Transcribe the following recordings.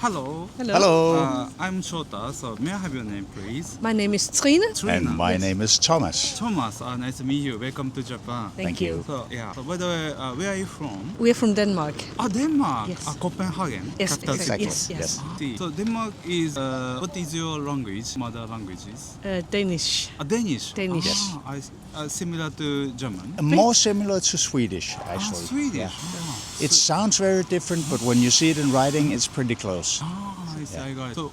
Hello. Hello. I'm Shota. So may I have your name, please? My name is Trine. And my name is Thomas. Thomas. Nice to meet you. Welcome to Japan. Thank you. So yeah. So by the way, where are you from? We are from Denmark. Denmark. Yes. Copenhagen. Yes, capital exactly. city. Yes. See. So Denmark is what is your language? Mother languages? Danish. Danish. Danish. Yes. Similar to German. More similar to Swedish, actually. Swedish. Yeah. It sounds very different, but when you see it in writing, it's pretty close. I see. I got it. So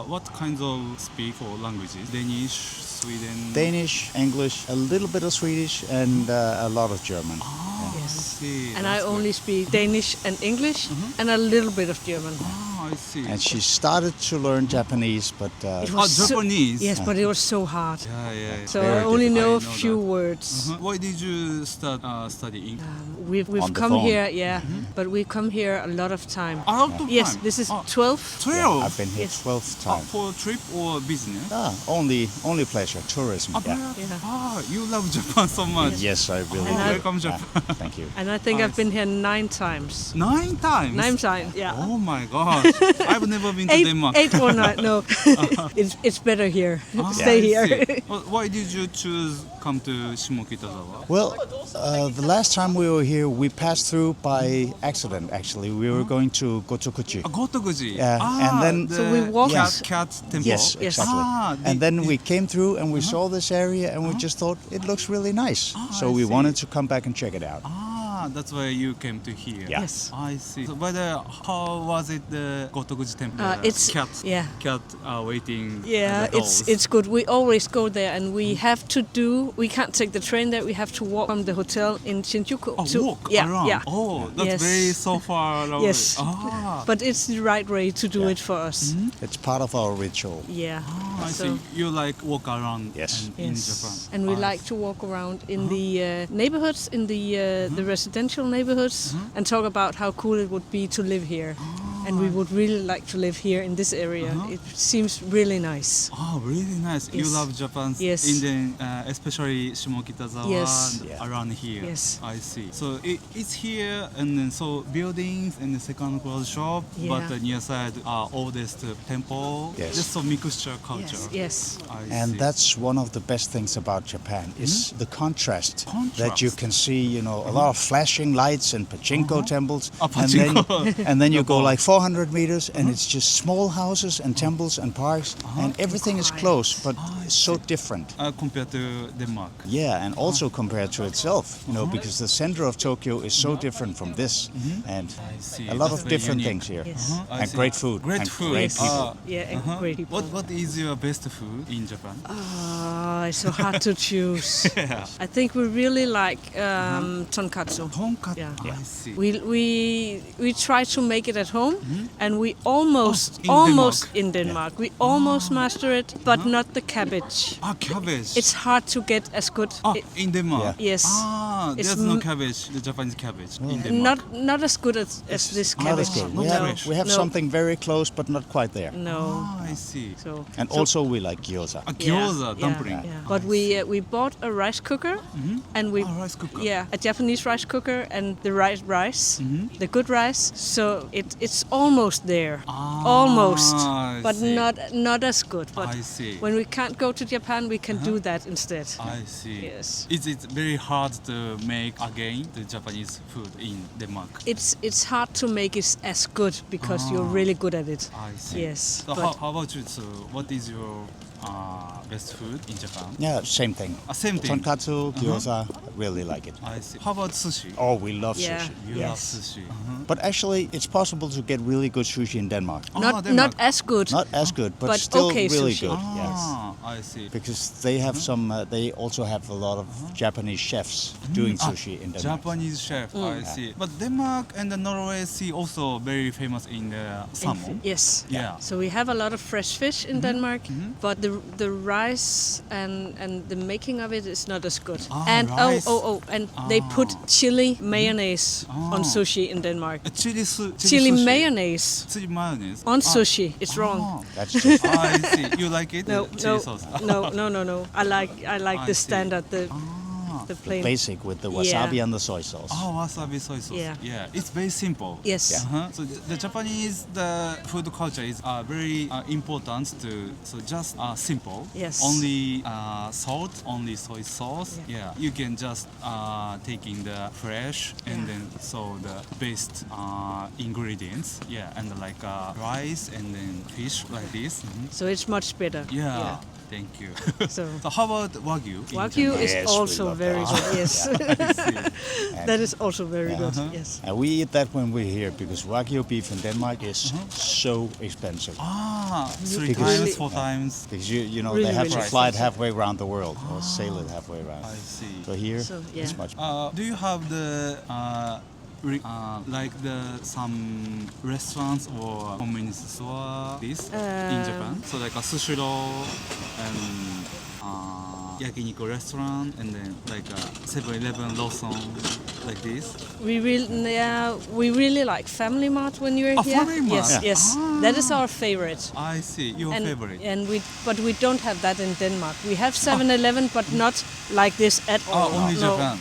what kinds of speak or languages? Danish, Sweden. Danish, English, a little bit of Swedish, and a lot of German. Yes. I see. And That's I only speak Danish and English and a little bit of German. I see. And she started to learn Japanese, but It was Japanese. Yes, but it was so hard. Yeah. So Very I only difficult. know a I know few that. words. Why did you start studying? We've On the come phone. here, but we come here a lot of time. Out of Yes, time. this is 12. 12. yeah, I've been here Yes. 12th time. For trip or business? Only pleasure, tourism. You love Japan so much. Yes, I really And do. Welcome Japan. Thank you. And I think I I've been here 9 times. 9 times. 9 times, yeah. Oh my gosh. I've never been to Denmark. 8 or 9, no. it's better here. Stay I here. see. Why did you choose come to Shimokitazawa? Well, the last time we were here, we passed through by accident, actually. We were going to Gotokuchi. Gotokuji. Yeah, and then- the So we walked- cat temple. Yes, Yes. exactly. And then we came through and we saw this area and we just thought it looks really nice. So I we see. wanted to come back and check it out. That's why you came to here. Yeah. Yes. I see. So, but how was it, the Gotokuji temple? It's- cat. yeah. Cat waiting. Yeah, at the doors. it's good. We always go there, and we have to do. We can't take the train there. We have to walk from the hotel in Shinjuku. Walk yeah, around. yeah. Oh, that's Yes. very so far away. Yes. But it's the right way to do it for us. It's part of our ritual. Yeah. I So- see. You like walk around Yes. in Yes. Japan. And we like to walk around in the neighborhoods, in the residential neighborhoods, and talk about how cool it would be to live here. And we would really like to live here in this area. It seems really nice. Oh, really nice. You Yes. love Japan's Yes. Indian, especially Shimokitazawa Yes. and Yeah. around here. Yes. I see. So it's here, and then so buildings and the second floor shop, but Yeah. the near side are oldest temple. Yes. Just so mixture culture. Yes. I And see. that's one of the best things about Japan is the contrast that you Contrast. can see, a lot of flashing lights and pachinko temples. Pachinko. And then you go ball. like 400 meters and it's just small houses and temples and parks and everything is close, but so different. Compared to Denmark. Yeah, and also compared to itself, because the center of Tokyo is so different from this, and I see. a lot That's of very different unique. things here, Yes. I and see. great food, Great and food. great people. Yeah, and great people. What is your best food in Japan? It's so hard to choose. Yeah. I think we really like tonkatsu. Tonkatsu. Yeah. I see. We try to make it at home, and we almost in in Denmark. We almost master it, but not the cabbage. Cabbage. It's hard to get as good. In Denmark. Yeah. Yes. It's There's no cabbage, the Japanese cabbage in Denmark. Not as good as this Not cabbage. as good. No. We have No. something very close, but not quite there. No. I see. So. And also we like gyoza. Gyoza, dumpling. Yeah. But we bought a rice cooker, and we rice cooker. Yeah, a Japanese rice cooker and the right rice, the good rice. So it's almost there, almost, I but see. not as good. But I see. when we can't go to Japan, we can do that instead. I see. Yes. It's very hard to make again the Japanese food in Denmark. It's hard to make it as good because you're really good at it. I see. Yes, So but- how about you? So what is your best food in Japan? Yeah, same thing. Same thing. Tonkatsu, gyoza, really like it. I see. How about sushi? Oh, we love Yeah. sushi. You Yes. love sushi. But actually, it's possible to get really good sushi in Denmark. not Denmark. as good. Not as good, but But still okay really sushi. good. Yes. I see. Because they have some, they also have a lot of Japanese chefs doing sushi in Denmark. Japanese chef, I see. But Denmark and the Norway Sea also very famous in the salmon. Yes. Yeah. So we have a lot of fresh fish in Denmark, but the rice and the making of it is not as good. And rice. and they put chili mayonnaise on sushi in Denmark. Chili Chili sushi. mayonnaise Chili mayonnaise. on sushi. It's wrong. That's just I see. You like it? No, Chili no, sauce. no. I like I the see. standard, the The plain. Basic with the wasabi and the soy sauce. Oh, wasabi soy sauce. Yeah. It's very simple. Yes. So the Japanese food culture is very important to just simple. Yes. Only salt, only soy sauce. Yeah. You can just taking the fresh and then the best ingredients. Yeah, and like rice and then fish like this. So it's much better. Yeah. Thank you. So How about Wagyu? in Wagyu Japan? is Yes, we also love very that. good. Yes. I see. That is also very good. Yes. And we eat that when we're here because Wagyu beef in Denmark is so expensive. Three Because- times, 4 times. Because you know Really, they have to really fly it expensive. halfway around the world or sail it halfway around. I see. So here, So, yeah. it's much. Do you have the like some restaurants or convenience store in Japan? So like a sushi roll and yakiniku restaurant and then like a 7-Eleven Lawson like this. We really like Family Mart when you're Oh, here. Family Mart. Yes, Yeah. yes. That is our favorite. I see. Your favorite. But we don't have that in Denmark. We have 7-Eleven, but not like this at all. Only No. Japan.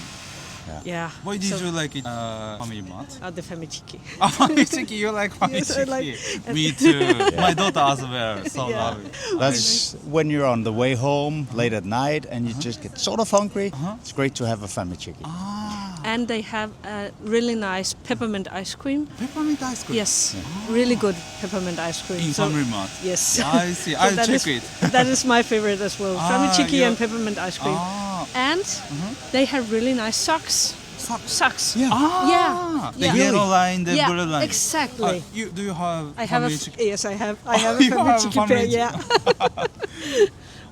Yeah. Why did So- you like it? Family Mart. The Famichiki. Famichiki, you like Yes, I like- Famichiki. Me too. My daughter as well. So Yeah. love it. That's when you're on the way home late at night and you just get sort of hungry. It's great to have a family chicken. And they have a really nice peppermint ice cream. Peppermint ice cream. Yes, really good peppermint ice cream. In Family Mart. Yes. I see. I'll that check is- it. That is my favorite as well. Famichiki yeah. and peppermint ice cream. And they have really nice socks. Socks. Yeah. Yeah. The Yeah. yellow line, the Yeah, blue line. exactly. Do you have? I have a Famichiki? yes. I have a you have a Famichiki pair. Famichiki. Yeah.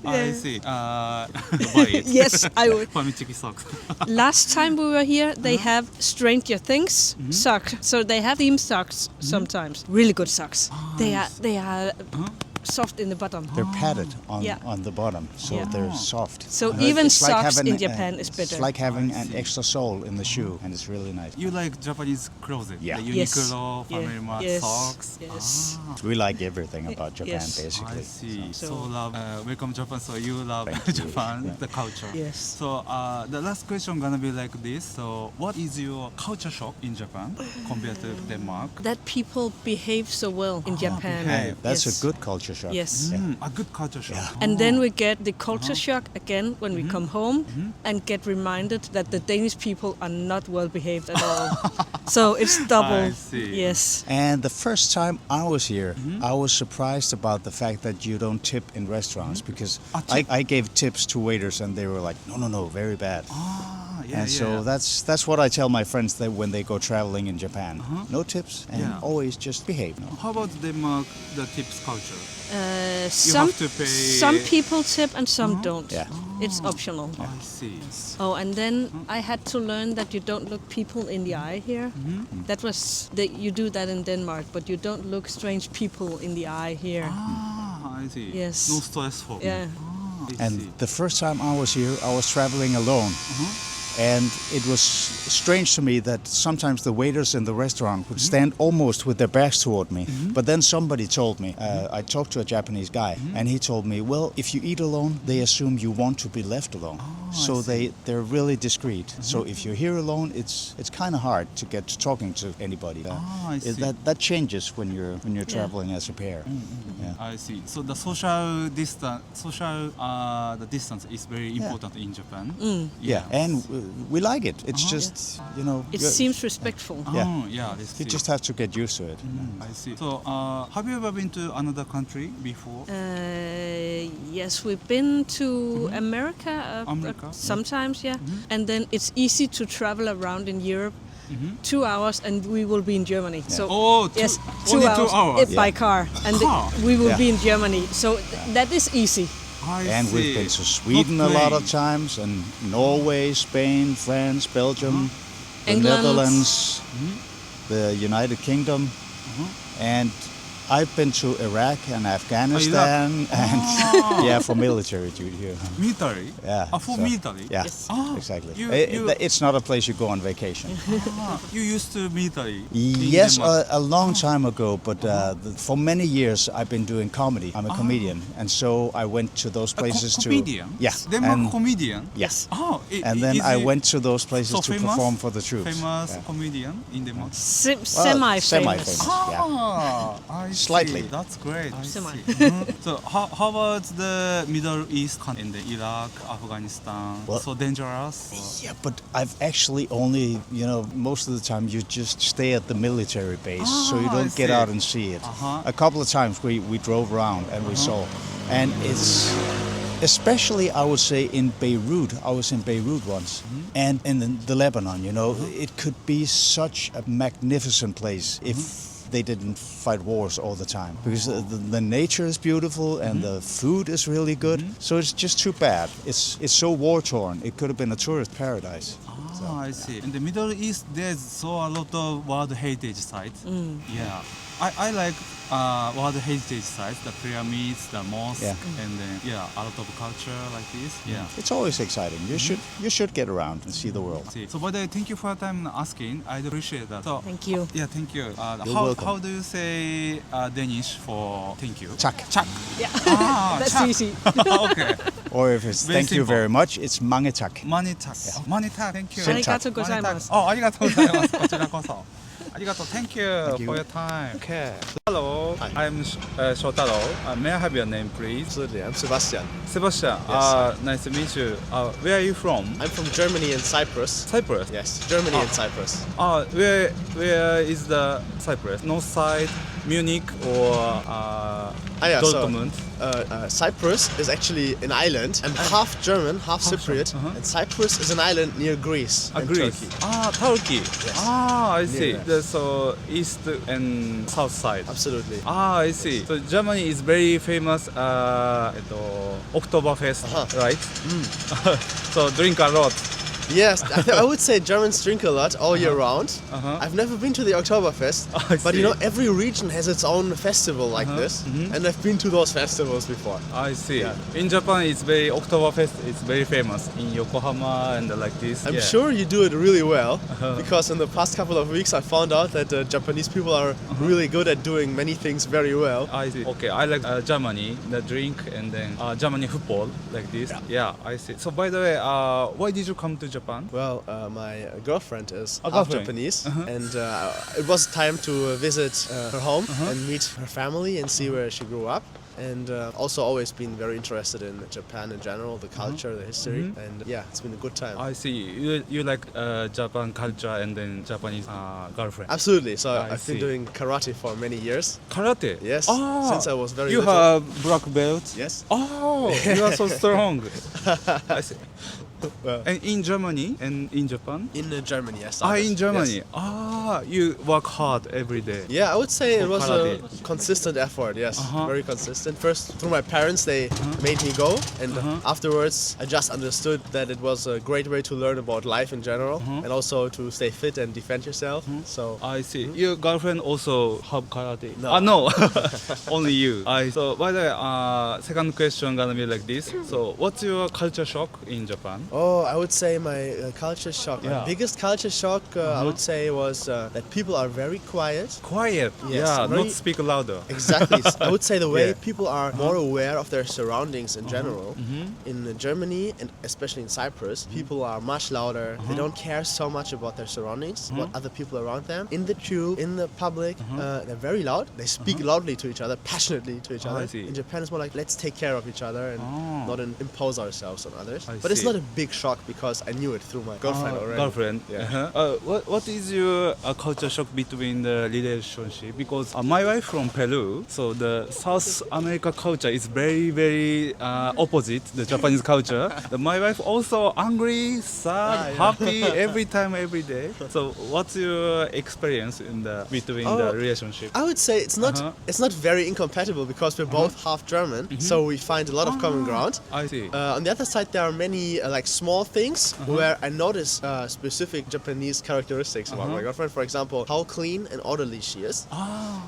I see. Buy it. Yes, I would. Famichiki socks. Last time we were here, they have Stranger Things socks. So they have theme socks sometimes. Really good socks. They are soft in the bottom. They're padded Yeah. on the bottom, so Yeah. they're soft. So You know, even it's like socks having, in Japan is better. It's like having I an see. extra sole in the shoe, and it's really nice. You like Japanese clothes? Yeah. The Yes. Uniqlo, Yeah. Family Mart Yes. socks. Yes. We like everything about Japan, Yes. basically. I see. So- So love. Welcome Japan. So you love Thank you. Japan, Yeah. the culture. Yes. So the last question gonna be like this. So what is your culture shock in Japan compared to Denmark? That people behave so well in Japan. behave. That's Yes. a good culture shock. Yes. A good culture shock. And then we get the culture shock again when we come home and get reminded that the Danish people are not well behaved at all. So it's double. I see. Yes. And the first time I was here, I was surprised about the fact that you don't tip in restaurants because I gave tips to waiters and they were like, no, very bad. Yeah, And so that's what I tell my friends that when they go traveling in Japan, no tips and Yeah. always just behave. No? How about Denmark, the tips culture? Some have to pay- some people tip and some don't. Yeah. It's optional. I see. Oh, and then I had to learn that you don't look people in the eye here. That was you do that in Denmark, but you don't look strange people in the eye here. I see. Yes. No stressful. Yeah. I And see. the first time I was here, I was traveling alone. And it was strange to me that sometimes the waiters in the restaurant would stand almost with their backs toward me. But then somebody told me, I talked to a Japanese guy, and he told me, well, if you eat alone, they assume you want to be left alone. So they're really discreet. So if you're here alone, it's kind of hard to get to talking to anybody. I see. That changes when you're traveling as a pair. Yeah. I see. So the social the distance is very important in Japan. Yeah, and we like it. It's just, It you- seems respectful. This you just have to get used to it. I see. So have you ever been to another country before? Yes, we've been to America, America, sometimes, yeah. And then it's easy to travel around in Europe. 2 hours and we will be in Germany. So yes, only 2 hours. by car, and we will be in Germany. So that is easy. And we've been to Sweden a lot of times, and Norway, Spain, France, Belgium, the England. Netherlands, the United Kingdom, and I've been to Iraq and Afghanistan and yeah, for military duty. Military? Yeah. For so- military? Yeah, Yes. exactly. You- It's not a place you go on vacation. You used to military? Yes, Denmark. a long time ago, but for many years I've been doing comedy. I'm a comedian, and so I went to those places to comedian? yeah, Denmark and, comedian? yes, Oh, and then is I he went to those places so to famous? perform for the troops. Famous Yeah. comedian in Denmark? Semi-famous. semi-famous. Yeah. I Slightly. See. That's great. I Semi. see. Mhm. So how about the Middle East and the Iraq, Afghanistan? Well- So dangerous? Yeah, but I've actually only, most of the time you just stay at the military base, so you I don't get see. out and see it. Uh-huh. A couple of times we drove around and we saw, and it's especially I would say in Beirut. I was in Beirut once, and in the Lebanon. It could be such a magnificent place if they didn't fight wars all the time, because the nature is beautiful and the food is really good. So it's just too bad. It's so war torn. It could have been a tourist paradise. I see. In the Middle East, there's a lot of World Heritage sites. Yeah, I like World Heritage sites, the pyramids, the mosque, Yeah. and then a lot of culture like this. Yeah. It's always exciting. You should get around and see the world. See. So, by the way, thank you for your time asking. I appreciate that. So, Thank you. Yeah, thank you. welcome. How do you say Danish for thank you? Tak. Chak. Yeah, that's chak. easy. Okay. Or if it's Very thank you simple. very much, it's mange tak. Money tak. Money tak. Thank you. センター。ありがとうございます。ありがとうございます。こちらこそ。ありがとう。Thank you for your time. Okay. Hello. I'm Shotaro. May I have your name, please? Absolutely, I'm Sebastian. Sebastian. Nice to meet you. Where are you from? I'm from Germany and Cyprus. Cyprus. Yes, Germany and Cyprus. Where is the Cyprus? North side, Munich, or So, Dortmund? Cyprus is actually an island. I'm half German, half Cypriot, and Cyprus is an island near Greece and Greece. Turkey. Turkey. I see. Yeah. So east and south side. Absolutely. I see. So Germany is very famous Oktoberfest, right? So drink a lot. Yes, I would say Germans drink a lot all year round. I've never been to the Oktoberfest, I but see. every region has its own festival like this, and I've been to those festivals before. I see. Yeah. In Japan, Oktoberfest is very famous in Yokohama and like this. I'm sure you do it really well, because in the past couple of weeks I found out that Japanese people are really good at doing many things very well. I see. Okay, I like Germany, the drink, and then Germany football like this. Yeah, I see. So by the way, why did you come to Japan? Well, my girlfriend is half girlfriend. Japanese, and it was time to visit her home and meet her family and see where she grew up. And also always been very interested in Japan in general, the culture, the history, and yeah, it's been a good time. I see. You like Japan culture and then Japanese girlfriend. Absolutely. So I I've see. been doing karate for many years. Karate? Yes, since I was very You little. have black belt? Yes. Oh, you are so strong. I see. Well, And in Germany and in Japan? in Germany, yes. In Germany. Yes. You work hard every day. Yeah, I would say it For was karate. a consistent effort, yes, very consistent. First, through my parents, they made me go, and afterwards, I just understood that it was a great way to learn about life in general, and also to stay fit and defend yourself. So, I see. Your girlfriend also have karate? No. No. Only you. So, by the way, second question gonna be like this. So, what's your culture shock in Japan? I would say my culture shock, Yeah. my biggest culture shock, I would say was that people are very quiet. Quiet. Yes, Yeah, very- not speak louder. Exactly. I would say the way Yeah. people are more aware of their surroundings in general. In Germany and especially in Cyprus, people are much louder. They don't care so much about their surroundings, about other people around them. In the tube, in the public, they're very loud. They speak loudly to each other, passionately to each I other. see. In Japan, it's more like let's take care of each other and not impose ourselves on others. I But it's see. not a big shock because I knew it through my girlfriend already. Girlfriend. Yeah. What is your culture shock between the relationship? Because my wife from Peru, so the South America culture is very, very opposite the Japanese culture. My wife also angry, sad, happy every time, every day. So what's your experience in between the relationship? I would say it's not very incompatible because we're both half German, so we find a lot of common ground. I see. On the other side, there are many like like small things where I notice specific Japanese characteristics about my girlfriend. For example, how clean and orderly she is.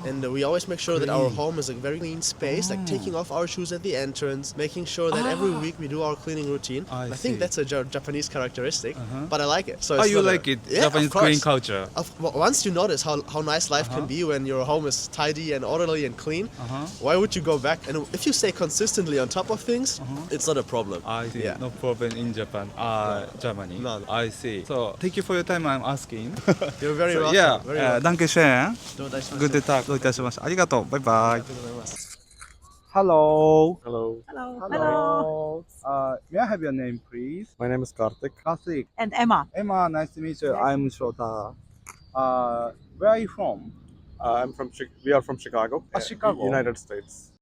And we always make sure that our home is a very clean space, like taking off our shoes at the entrance, making sure that every week we do our cleaning routine. I think that's a Japanese characteristic, but I like it. So you like it? Yeah, Japanese clean culture. Once you notice how nice life can be when your home is tidy and orderly and clean, why would you go back? And if you stay consistently on top of things, it's not a problem. I see. Yeah. No problem in Japan. Germany. None. I see. So thank you for your time. I'm asking. You're very welcome. Yeah. Very welcome. ダンケシェン。どういたしまして。 Good talk. どういたしました。ありがとう。バイバイ。ありがとうございます。 Hello. Hello, Hello. May I have your name, please? my name is Karthik. Karthik. And Emma. Emma, nice to meet you. I'm Shota. Where are you from? We are from Chicago, Chicago. United States.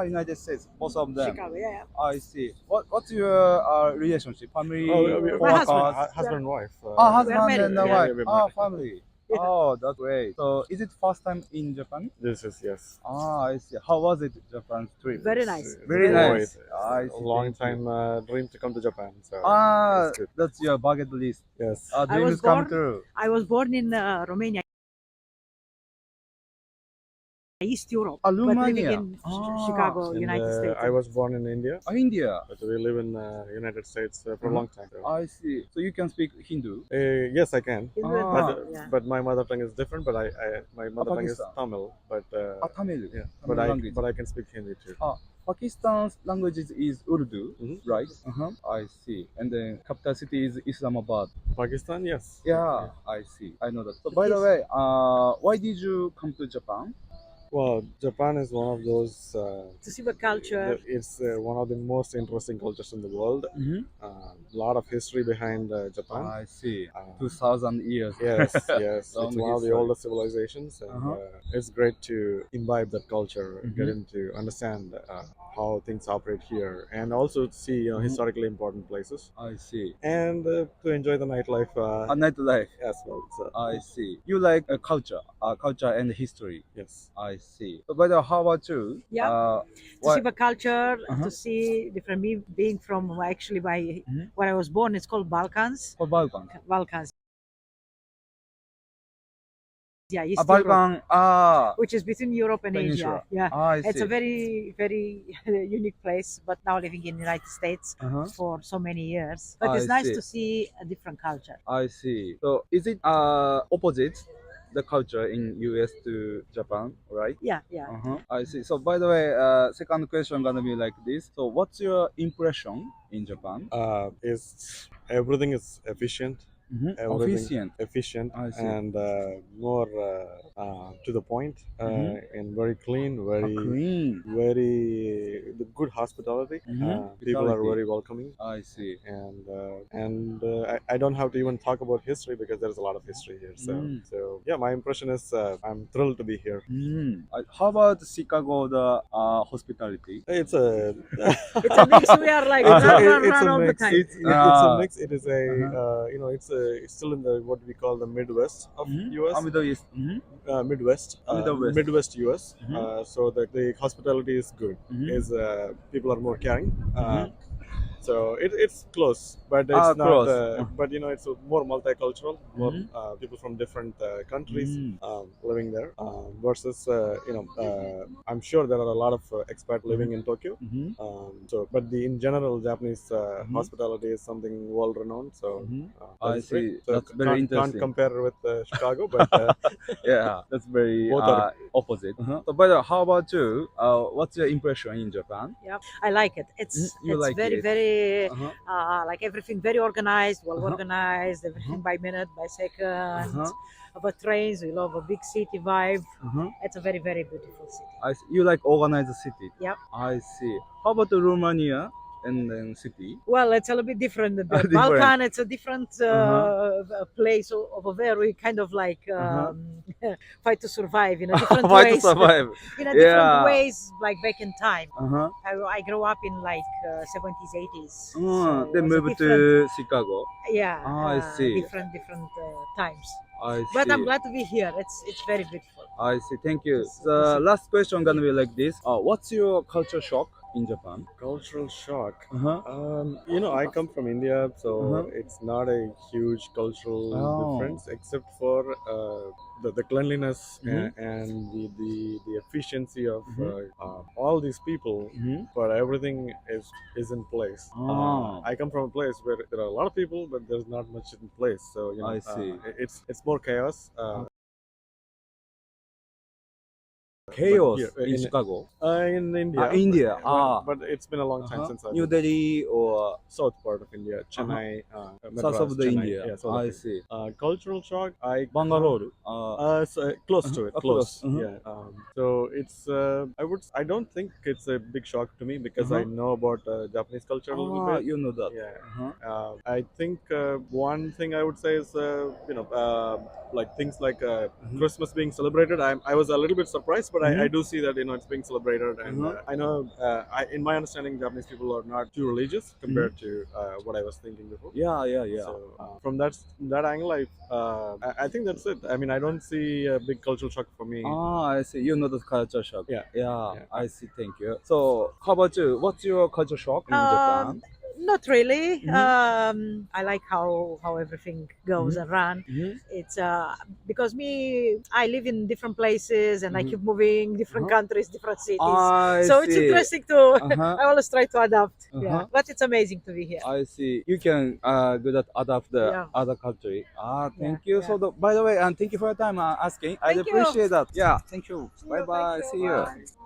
United States. Both of them. Chicago, yeah. I see. What's your relationship? Family? My husband. Husband and wife. Husband married. and Yeah, wife. we're married. Family. Yeah. Oh, that's great. So, is it first time in Japan? This is yes. I see. How was it, Japan trip? Very nice. Very Very nice. I see. A long Thank you. time dream to come to Japan. So it's good. That's your bucket list. Yes. Dreams was come born- true. I was born in Romania, East Europe, but living Romania. in Chicago, And, United States. I was born in India, India. but we live in United States for a long time. So. I see. So you can speak Hindu. Yes, I can. In yeah. But my mother tongue is different. But my mother tongue is Pakistan. Tamil. But Tamil. yeah, Tamil language. but I can speak Hindi too. Pakistan's language is Urdu, Mhm. right? I see. And then capital city is Islamabad. Pakistan, yes. Yeah, I see. I know that. So by the way, why did you come to Japan? Well, Japan is one of those. To see the culture. It's one of the most interesting cultures in the world. A lot of history behind Japan. I see. Uh, 2,000 years. Yes, yes. Long It's one of the history. oldest civilizations, and it's great to imbibe that culture, get into understand how things operate here, and also to see historically important places, I see. and to enjoy the nightlife A nightlife. as well. So, I see. You like culture and history. yes. I see. So by the way, how about you? Yeah. To What- see the culture, Uh-huh. to see different. Me being from actually where I was born, it's called Balkans. For Balkan. Balkans. Yeah, East Europe, Balkan. which is between Europe and Peninsula. Asia. Yeah. I see. It's a very, very unique place, but now living in the United States for so many years. But it's I nice see. to see a different culture. I see. So is it opposite the culture in US to Japan, right? Yeah, yeah. I see. So by the way, second question gonna be like this. So what's your impression in Japan? Is everything is efficient. Everything efficient I see. and more to the point and very clean, Clean. very the good hospitality. People are very welcoming, I see. and I don't have to even talk about history because there's a lot of history here. So yeah, my impression is I'm thrilled to be here. How about Chicago, the hospitality? It's a It's a mix. We are like run all the time. It's a mix. It is it's still in the what we call the Midwest of US. Middle East. Midwest US. So the hospitality is good. Is people are more caring. So it's close, but it's not. Close. But it's more multicultural. More people from different countries living there. Versus I'm sure there are a lot of expats living in Tokyo. But in general, Japanese hospitality is something well renowned. So I that's great. see. So That's very interesting. Can't compare with Chicago, but Yeah, that's very Both are- opposite. So by the way, how about you? What's your impression in Japan? Yeah, I like it. It's You like very it? very Uh-huh. like everything very organized, well organized, everything by minute, by second. About trains, we love a big city vibe. It's a very very beautiful city. I see. You like organized city. Yep. I see. How about the Romania and then city? Well, it's a little bit different. The Different. Balkan, it's a different place of a very kind of like fight to survive in a different Fight to ways. survive. In a different Yeah. ways, like back in time. I grew up in like 70s, 80s. So Then it was a move different- to Chicago. Yeah, I see. different times. I see. But I'm glad to be here. It's very beautiful. I see. Thank you. The last question gonna be like this. What's your culture shock in Japan? Cultural shock. Uh-huh. I come from India, so Uh-huh. it's not a huge cultural Oh. difference, except for the cleanliness Mhm. and the efficiency of Mhm. all these people. Mhm. But everything is in place. Oh. I come from a place where there are a lot of people, but there's not much in place. So I see. It's more chaos. Chaos here, in Chicago? In India. India. But it's been a long time since I've New been Delhi or south part of India, Chennai, Madras, south of the Chennai. India? Yeah, south of I India. see. Cultural shock. Bangalore. Close to it. Close. Yeah. So it's. I don't think it's a big shock to me because I know about Japanese culture a little bit. You know that. Yeah. I think one thing I would say is like things like Christmas being celebrated. I was a little bit surprised, but I do see that it's being celebrated, and I know in my understanding, Japanese people are not too religious compared to what I was thinking before. Yeah. So from that angle, I think that's it. I mean, I don't see a big cultural shock for me. I see. You know the culture shock. Yeah. Yeah. I see. Thank you. So, how about you? What's your culture shock in Japan? Not really. Mhm. I like how everything goes and run. It's because I live in different places and I keep moving different countries, different cities. I So it's see. interesting to. Uh-huh. I always try to adapt. Uh-huh. Yeah, but it's amazing to be here. I see. You can good at adapt the Yeah. other country. Thank Yeah, you. yeah. So, by the way, thank you for your time asking. I Thank you. appreciate that. Yeah, thank you. See you, Bye bye. thank you. See you. Bye.